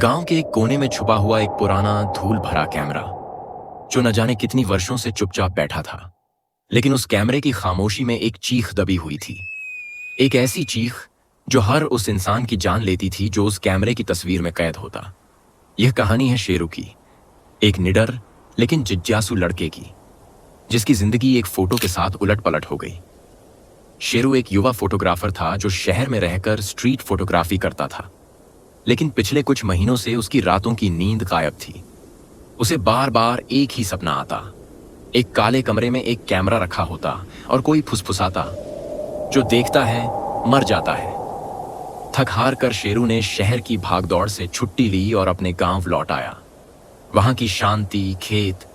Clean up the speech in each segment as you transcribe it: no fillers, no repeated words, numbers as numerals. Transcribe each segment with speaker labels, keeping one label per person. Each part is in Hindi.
Speaker 1: गांव के एक कोने में छुपा हुआ एक पुराना धूल भरा कैमरा, जो न जाने कितनी वर्षों से चुपचाप बैठा था। लेकिन उस कैमरे की खामोशी में एक चीख दबी हुई थी। एक ऐसी चीख जो हर उस इंसान की जान लेती थी जो उस कैमरे की तस्वीर में कैद होता। यह कहानी है शेरू की, एक निडर लेकिन जिज्ञासु लड़के की, जिसकी जिंदगी एक फोटो के साथ उलट पलट हो गई। शेरू एक युवा फोटोग्राफर था जो शहर में रहकर स्ट्रीट फोटोग्राफी करता था। लेकिन पिछले कुछ महीनों से उसकी रातों की नींद गायब थी। उसे बार बार एक ही सपना आता, एक काले कमरे में एक कैमरा रखा होता और कोई फुसफुसाता, जो देखता है मर जाता है। थक हार कर शेरू ने शहर की भागदौड़ से छुट्टी ली और अपने गांव लौट आया। वहां की शांति, खेत,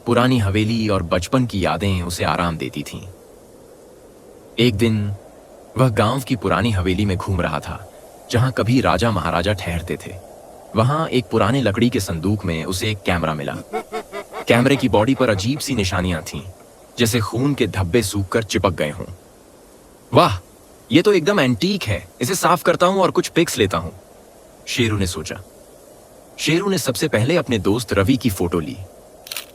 Speaker 1: पुरानी हवेली और बचपन की यादें उसे आराम देती थीं। एक दिन वह गांव की पुरानी हवेली में घूम रहा था, जहां कभी राजा महाराजा ठहरते थे। वहां एक पुराने लकड़ी के संदूक में उसे एक कैमरा मिला। कैमरे की बॉडी पर अजीब सी निशानियां थीं, जैसे खून के धब्बे सूखकर चिपक गए हों। वाह, ये तो एकदम एंटीक है, इसे साफ करता हूं और कुछ पिक्स लेता हूं, शेरू ने सोचा। शेरू ने सबसे पहले अपने दोस्त रवि की फोटो ली।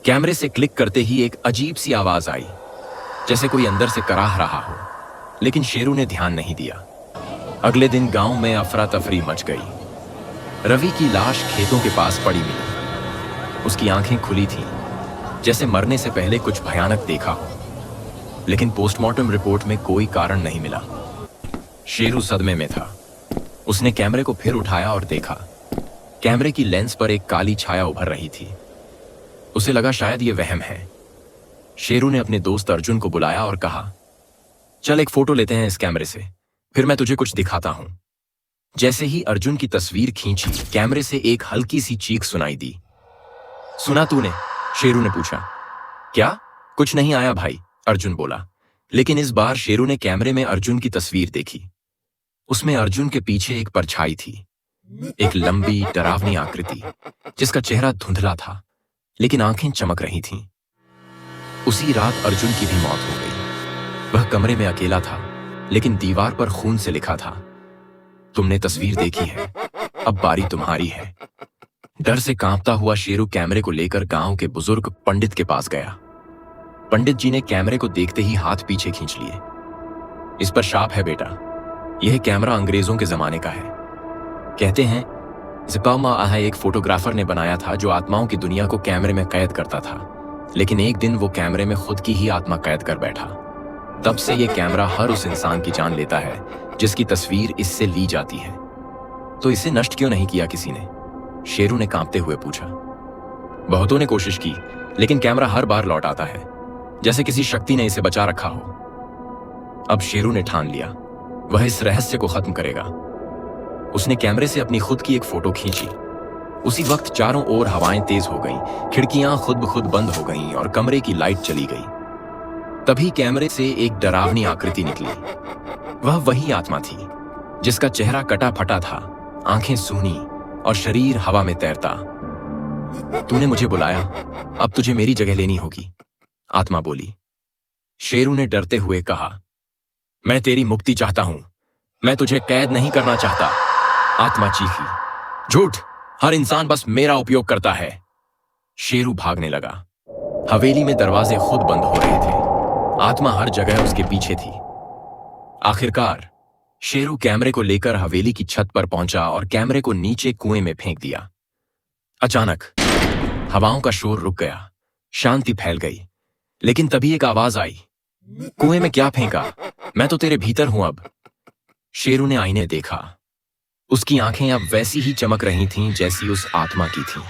Speaker 1: कैमरे से क्लिक करते ही एक अजीब सी आवाज आई, जैसे कोई अंदर से कराह रहा हो, लेकिन शेरू ने ध्यान नहीं दिया। अगले दिन गांव में अफरा तफरी मच गई। रवि की लाश खेतों के पास पड़ी मिली। उसकी आंखें खुली थीं, जैसे मरने से पहले कुछ भयानक देखा हो, लेकिन पोस्टमार्टम रिपोर्ट में कोई कारण नहीं मिला। शेरू सदमे में था। उसने कैमरे को फिर उठाया और देखा। कैमरे की लेंस पर एक काली छाया उभर रही थी। उसे लगा शायद ये वहम है। शेरू ने अपने दोस्त अर्जुन को बुलाया और कहा, चल एक फोटो लेते हैं इस कैमरे से, फिर मैं तुझे कुछ दिखाता हूं। जैसे ही अर्जुन की तस्वीर खींची, कैमरे से एक हल्की सी चीख सुनाई दी। सुना तूने? शेरू ने पूछा। क्या? कुछ नहीं आया भाई, अर्जुन बोला। लेकिन इस बार शेरू ने कैमरे में अर्जुन की तस्वीर देखी। उसमें अर्जुन के पीछे एक परछाई थी, एक लंबी डरावनी आकृति, जिसका चेहरा धुंधला था लेकिन आंखें चमक रही थीं। उसी रात अर्जुन की भी मौत हो गई। वह कमरे में अकेला था, लेकिन दीवार पर खून से लिखा था, तुमने तस्वीर देखी है, अब बारी तुम्हारी है। डर से कांपता हुआ शेरू कैमरे को लेकर गांव के बुजुर्ग पंडित के पास गया। पंडित जी ने कैमरे को देखते ही हाथ पीछे खींच लिए। इस पर शाप है बेटा, यह कैमरा अंग्रेजों के जमाने का है। कहते हैं ज़िपामा आहा एक फोटोग्राफर ने बनाया था जो आत्माओं की दुनिया को कैमरे में कैद करता था। लेकिन एक दिन वो कैमरे में खुद की ही आत्मा कैद कर बैठा। तब से ये कैमरा हर उस इंसान की जान लेता है जिसकी तस्वीर इससे ली जाती है। तो इसे नष्ट क्यों नहीं किया किसी ने? शेरू ने कांपते हुए पूछा। बहुतों ने कोशिश की, लेकिन कैमरा हर बार लौट आता है, जैसे किसी शक्ति ने इसे बचा रखा हो। अब शेरू ने ठान लिया, वह इस रहस्य को खत्म करेगा। उसने कैमरे से अपनी खुद की एक फोटो खींची। उसी वक्त चारों ओर हवाएं तेज हो गईं, खिड़कियां खुद ब खुद बंद हो गईं और कमरे की लाइट चली गई। तभी कैमरे से एक डरावनी आकृति निकली। वह वही आत्मा थी जिसका चेहरा कटा फटा था, आंखें सूनी और शरीर हवा में तैरता। तूने मुझे बुलाया, अब तुझे मेरी जगह लेनी होगी, आत्मा बोली। शेरू ने डरते हुए कहा, मैं तेरी मुक्ति चाहता हूं, मैं तुझे कैद नहीं करना चाहता। आत्मा चीखी, झूठ, हर इंसान बस मेरा उपयोग करता है। शेरू भागने लगा। हवेली में दरवाजे खुद बंद हो रहे थे। आत्मा हर जगह उसके पीछे थी। आखिरकार शेरू कैमरे को लेकर हवेली की छत पर पहुंचा और कैमरे को नीचे कुएं में फेंक दिया। अचानक हवाओं का शोर रुक गया, शांति फैल गई। लेकिन तभी एक आवाज आई, कुएं में क्या फेंका? मैं तो तेरे भीतर हूं अब। शेरू ने आईने देखा। उसकी आंखें अब वैसी ही चमक रही थीं जैसी उस आत्मा की थीं।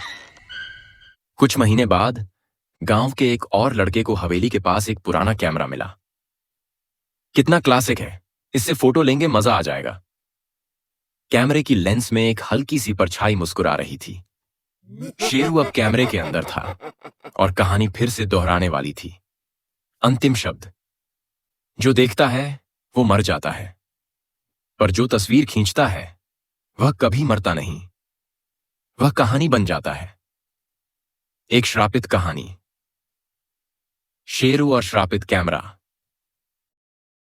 Speaker 1: कुछ महीने बाद गांव के एक और लड़के को हवेली के पास एक पुराना कैमरा मिला। कितना क्लासिक है, इससे फोटो लेंगे, मजा आ जाएगा। कैमरे की लेंस में एक हल्की सी परछाई मुस्कुरा रही थी। शेरू अब कैमरे के अंदर था और कहानी फिर से दोहराने वाली थी। अंतिम शब्द, जो देखता है वो मर जाता है, पर जो तस्वीर खींचता है वह कभी मरता नहीं। वह कहानी बन जाता है, एक श्रापित कहानी। शेरू और श्रापित कैमरा।